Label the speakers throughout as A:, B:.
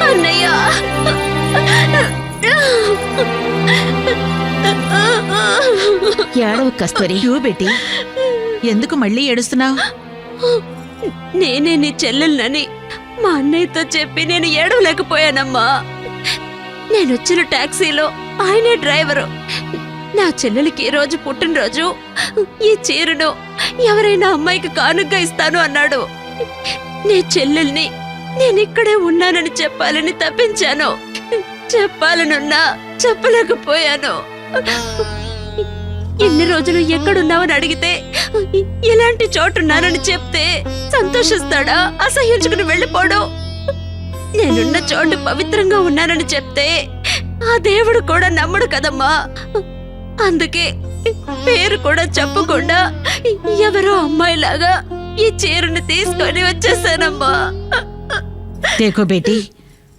A: అన్నయ్య
B: ఏడవ కస్తూరి.
C: బెట్టి ఎందుకు మళ్ళీ ఏడుస్తున్నావు?
A: నేనే నీ చెల్లెల్నని మా అన్నయ్యతో చెప్పి నేను ఏడవలేకపోయానమ్మా. నేనొచ్చిన టాక్సీలో ఆయనే డ్రైవరు. నా చెల్లెలికి ఈ రోజు పుట్టినరోజు, ఈ చీరను ఎవరైనా అమ్మాయికి కానుగ్గా ఇస్తాను అన్నాడు. నీ చెల్లెల్ని నేనిక్కడే ఉన్నానని చెప్పాలని తప్పించాను. చెప్పాలనున్నా చెప్పలేకపోయాను. ఎన్ని రోజులు ఎక్కడున్నావని అడిగితే ఇలాంటి చోటున్నానని చెప్తే సంతోషిస్తాడా? అసహ్యించుకుని వెళ్ళిపోడు. నేనున్న చోటు పవిత్రంగా ఉన్నానని చెప్తే ఆ దేవుడు కూడా నమ్మడు కదమ్మా. అందుకే పేరు కూడా చెప్పకుండా ఎవరో అమ్మాయిలాగా ఈ చీరను తీసుకొని వచ్చేసానమ్మా.
C: దేకో బేటీ,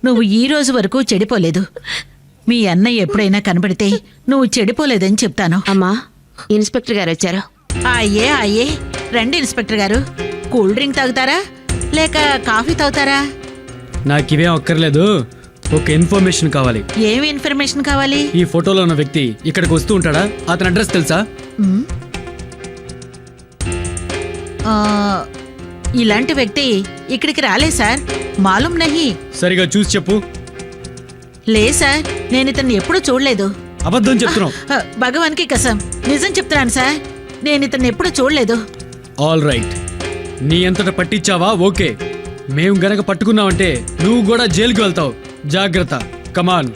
C: నువ్వు ఈ రోజు వరకు చెడిపోలేదు. మీ అన్నయ్య ఎప్పుడైనా కనబడితే నువ్వు చెడిపోలేదని చెప్తాను.
B: అమ్మా, ఇన్స్పెక్టర్ గారు వచ్చారు.
C: అయ్యే రండి ఇన్స్పెక్టర్ గారు. కూల్ డ్రింక్ తాగుతారా లేక కాఫీ తాగుతారా?
D: నాకివేం అక్కర్లేదు, ఒక ఇన్ఫర్మేషన్ కావాలి.
C: ఏమి ఇన్ఫర్మేషన్ కావాలి?
D: ఈ ఫోటోలో ఉన్న వ్యక్తి ఇక్కడికి వస్తూ ఉంటాడా? అతని అడ్రస్ తెలుసా?
C: ఇలాంటి వ్యక్తి ఇక్కడికి రాలే సార్. మాలూం నహీ.
D: సరిగా చూసి చెప్పు.
C: లే సార్, నేను ఇతన్ని ఎప్పుడూ చూడలేదు.
D: అబద్ధం చెప్తున్నావు.
C: భగవాన్కి కసం, నిజం చెప్తున్నాను సార్. నేను ఇతన్ని ఎప్పుడూ చూడలేదు.
D: ఆల్ రైట్, నీ అంతట పట్టించావా? ఓకే, మేము గనక పట్టుకున్నావంటే నువ్వు కూడా జైలుకి వెళ్తావు. జాగ్రత్త. కమాన్.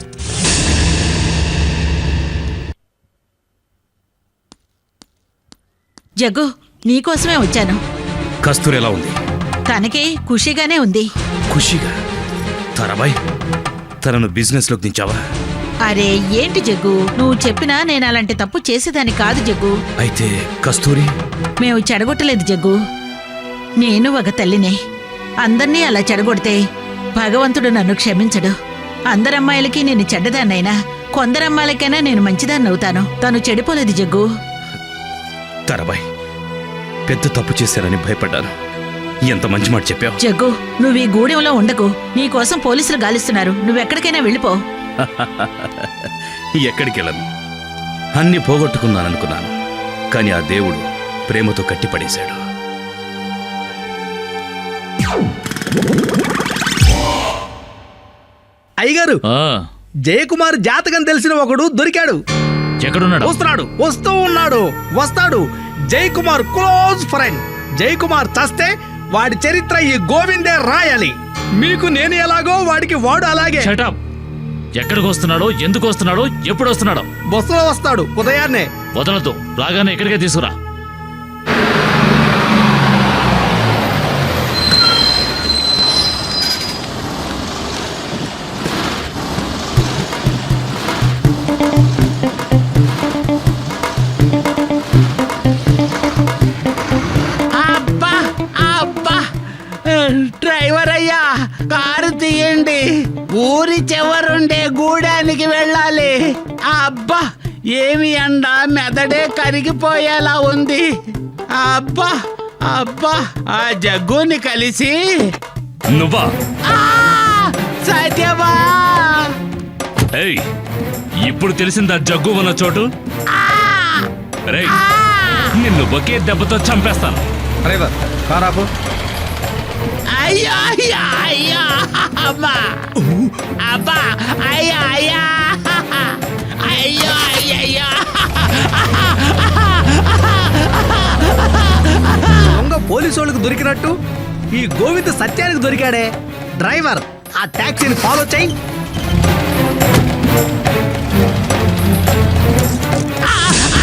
C: జగ్గు, నీకోసమే వచ్చాను.
E: కస్తూరి ఎలా ఉంది?
C: తనకి ఖుషిగానే ఉంది.
E: ఖుషిగా? తరబాయ్, తనను బిజినెస్ లోకి దించావా?
C: అరే ఏంటి జగ్గు, నువ్వు చెప్పినా నేను అలాంటి తప్పు చేసేదాన్ని కాదు జగ్గు.
E: అయితే కస్తూరి?
C: మేము చెడగొట్టలేదు జగ్గు. నేను ఒక తల్లినే. అందర్నీ అలా చెడగొడితే భగవంతుడు నన్ను క్షమించడు. అందరమ్మాయిలకి నేను చెడ్డదాన్నైనా కొందరమ్మాయిలకైనా నేను మంచిదాన్ని అవుతాను. తను చెడిపోలేదు జగ్గు.
E: తరబాయ్, పెద్ద తప్పు చేశారని భయపడ్డాను. ఎంత మంచి మాట చెప్పావు.
C: జగ్గు, నువ్వు ఈ గూడెంలో ఉండకు. నీకోసం పోలీసులు గాలిస్తున్నారు. నువ్వెక్కడికైనా వెళ్ళిపో.
E: ఎక్కడికి వెళ్ళను. అన్ని పోగొట్టుకున్నాననుకున్నాను, కానీ ఆ దేవుడు ప్రేమతో కట్టిపడేశాడు.
F: అయ్యగారు, జయకుమార్ జాతకం తెలిసిన ఒకడు దొరికాడు.
G: ఎక్కడున్నాడు?
F: వస్తూ ఉన్నాడు, వస్తాడు. Jayakumar close friend. జయకుమార్ చస్తే వాడి చరిత్ర ఈ గోవిందే రాయాలి. మీకు నేను ఎలాగో వాడికి వాడు అలాగే.
G: Shut up. ఎక్కడికి వస్తున్నాడో, ఎందుకు వస్తున్నాడో, ఎప్పుడు వస్తున్నాడో?
F: బస్సులో వస్తాడు ఉదయాన్నే.
G: వదలదు, రాగానే ఇక్కడికే తీసుకురా.
H: డ్రైవర్ అయ్యా, కారు తీయండి. ఊరి చివరుండే గూడానికి వెళ్ళాలి. అబ్బా, ఏమి ఎండ, మెదడే కరిగిపోయేలా ఉంది. అబ్బా అబ్బా, ఆ జగ్గుని కలిసి.
G: నువ్వా?
H: సత్యవా?
G: ఏయ్, ఇప్పుడు తెలిసిందా జగ్గు ఉన్న చోటు? రేయ్, నిన్ను ఒకే దెబ్బతో చంపేస్తాను.
F: డ్రైవర్, కారాపు.
H: అయ్యో అయ్యా అయ్యా, అమ్మా అబ్బా, అయ్యా అయ్యా, అయ్యో అయ్యయ్యా.
F: దొంగ పోలీసు వాళ్ళకు దొరికినట్టు ఈ గోవింద్ సత్యానికి దొరికాడే. డ్రైవర్, ఆ టాక్సీని ఫాలో చేయి.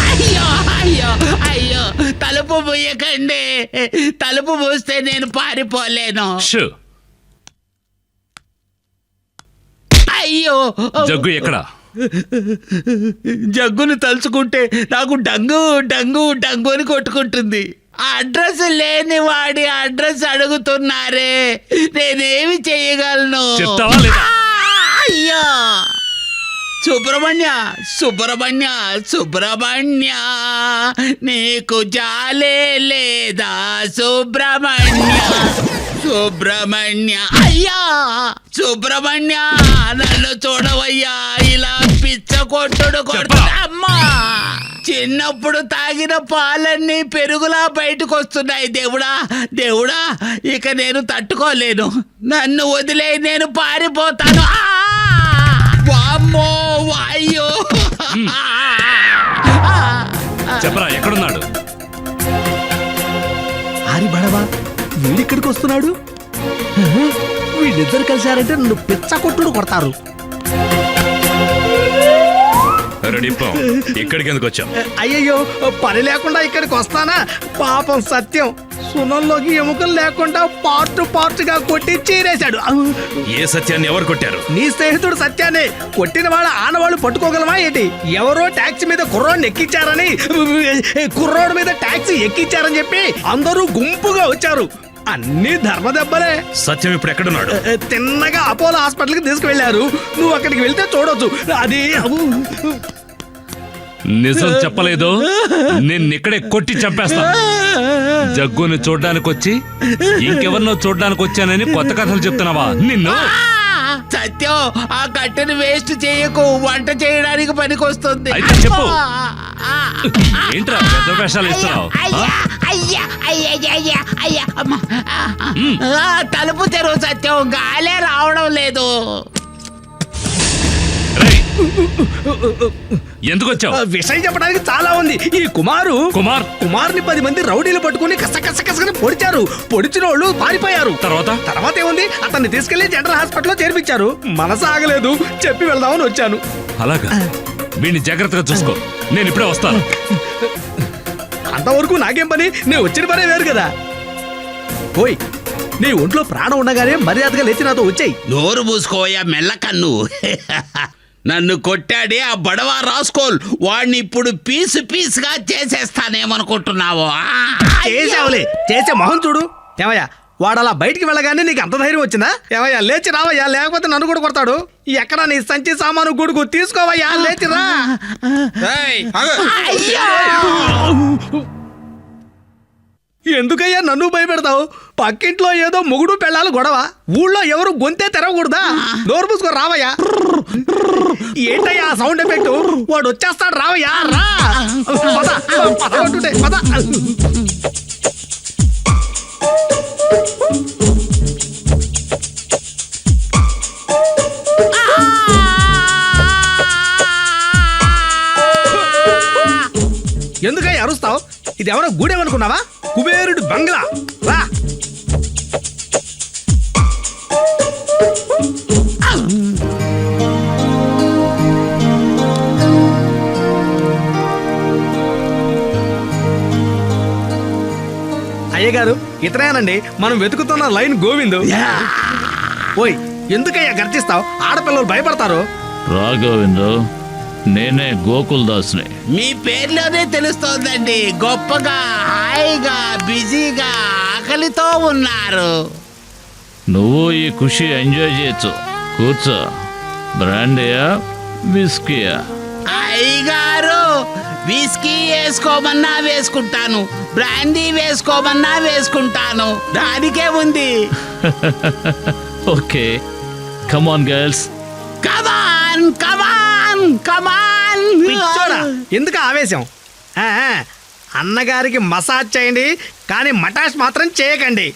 H: అయ్యో అయ్యో అయ్యో, తలుపు మూయకండి. తలుపు మూస్తే నేను పారిపోలేను. అయ్యో,
G: జగ్గు ఎక్కడా?
H: జగ్గును తలుచుకుంటే నాకు డంగు డంగు డంగు అని కొట్టుకుంటుంది. అడ్రస్ లేని వాడి అడ్రస్ అడుగుతున్నారే, నేనేమి చేయగలను? అయ్యో, సుబ్రహ్మణ్య సుబ్రహ్మణ్య సుబ్రహ్మణ్య, నీకు జాలే లేదా సుబ్రహ్మణ్య? సుబ్రహ్మణ్య అయ్యా సుబ్రహ్మణ్య నన్ను చూడవయ్యా ఇలా పిచ్చ కొట్టుడు అమ్మా చిన్నప్పుడు తాగిన పాలన్నీ పెరుగులా బయటకు వస్తున్నాయి. దేవుడా దేవుడా ఇక నేను తట్టుకోలేను. నన్ను వదిలే నేను పారిపోతాను. వామ్మో వాయ్యో
E: చెప్పరా ఎక్కడున్నాడు?
F: ఆరి బడవా వీడిక్కడికి వస్తున్నాడు. వీళ్ళిద్దరు కలిశారంటే నన్ను పిచ్చ కొట్టుడు కొడతారు.
E: రెడీపో, ఇక్కడికి ఎందుకు వచ్చాం?
F: అయ్యయ్యో పని లేకుండా ఇక్కడికి వస్తానా? పాపం సత్యం సునంలోకి ఎముకలు లేకుండా పార్ట్ గా కొట్టి చీరేశాడు.
E: ఏ సత్యాన్ని ఎవరు కొట్టారు?
F: నీ స్నేహితుడు సత్యాన్ని కొట్టిన వాళ్ళ ఆనవాళ్ళు పట్టుకోగలమా ఏంటి? ఎవరో ట్యాక్సీ మీద కుర్రోడిని ఎక్కించారని, కుర్రోడి మీద ట్యాక్సీ ఎక్కించారని చెప్పి అందరూ గుంపుగా వచ్చారు. అన్ని ధర్మదెబ్బలే.
E: సత్యం ఇప్పుడు ఎక్కడున్నాడు?
F: తిన్నగా అపోలో హాస్పిటల్కి తీసుకువెళ్లారు. నువ్వు అక్కడికి వెళ్తే చూడొచ్చు. అది
I: నిజం చెప్పలేదు, నిన్నిక్కడే కొట్టి చంపేస్తా. జగ్గుని చూడ్డానికి వచ్చి ఇంకెవరినో చూడ్డానికి వచ్చానని కొత్త కథలు చెప్తున్నావా? నిన్ను
H: సత్యం ఆ కట్టెను వేస్ట్ చేయకు, వంట చేయడానికి పనికొస్తుంది.
I: అయితే చెప్పు, ఏంట్రా పెద్ద వేషాలు ఇస్తున్నావు?
H: తలుపు తెరువు సత్యం, గాలే రావడం లేదు.
I: రేయ్, ఎందుకు వచ్చావు?
F: విషయం చెప్పడానికి చాలా ఉంది. ఈ కుమార్ని 10 మంది రౌడీలు పట్టుకుని కసకసకసని పొడిచారు. పొడిచిన వాళ్ళు పారిపోయారు. తర్వాత ఏముంది, అతన్ని తీసుకెళ్లి జనరల్ హాస్పిటల్లో చేర్పించారు. మనసు ఆగలేదు, చెప్పి వెళ్దామని వచ్చాను.
I: అలాగా, వీడిని జాగ్రత్తగా చూసుకో, నేను ఇప్పుడే వస్తాను.
F: అంతవరకు నాకేం పని? నేను వచ్చిన పనే వేరు కదా. ఓయ్, నీ ఒంట్లో ప్రాణం ఉండగానే మర్యాదగా లేచి నాతో వచ్చాయి.
H: నోరు మూసుకోయా మెల్లకన్ను. నన్ను కొట్టాడే ఆ బడవా రాస్కోల్, వాడిని ఇప్పుడు పీసుగా చేసేస్తానేమనుకుంటున్నావో?
F: చేసావులే, చేసే మొహం చూడు. ఏమయ్యా, వాడు అలా బయటికి వెళ్ళగానే నీకు అంత ధైర్యం వచ్చిందా? ఏమయ్యా లేచి రావయ్యా, లేకపోతే నన్ను కూడా కొడతాడు. ఎక్కడ నీ సంచి సామాను గుడుకు తీసుకోవయ్యా, లేచిరా. ఎందుకయ్యా నన్ను భయపెడతావు? పక్కింట్లో ఏదో మొగుడు పెళ్ళాలి గొడవ, ఊళ్ళో ఎవరు గొంతే తెరవకూడదా? నోరు పూసుకో రావయ్యా. ఏంటయ్యా సౌండ్ ఎఫెక్ట్? వాడు వచ్చేస్తాడు, రావయ్యా రా. పద అంటుంటే పద. ఎందుకయ్యా అరుస్తావు? ఇది ఎవరో గూడేమనుకున్నావా? కుబేరుడు బంగ్లా, రా. అయ్యగారు ఇతనేనండి మనం వెతుకుతున్న లైన్ గోవిందు. ఓయ్, ఎందుకయ్యా గర్జిస్తావు? ఆడపిల్లలు భయపడతారు.
G: రాఘవేంద్ర, నేనే గోకుల్ దాస్ని.
H: మీ పేర్లోనే తెలుస్తోందండి, గొప్పగా హాయిగా బిజీగా ఆకలితో ఉన్నారు.
G: నువ్వు ఈ ఖుషి ఎంజాయ్ చేయొచ్చు. కూర్చో. బ్రాండీయా విస్కీయా?
H: అయ్యగారు, విస్కీ వేసుకోమన్నా వేసుకుంటాను, బ్రాండీ వేసుకోమన్నా వేసుకుంటాను, దానికే ఉంది.
G: Okay, come on girls.
H: Come on come on come on.
F: పిచ్చోడా, ఎందుకు ఆవేశం? అన్నగారికి మసాజ్ చేయండి, కానీ మటాష్ మాత్రం చేయకండి.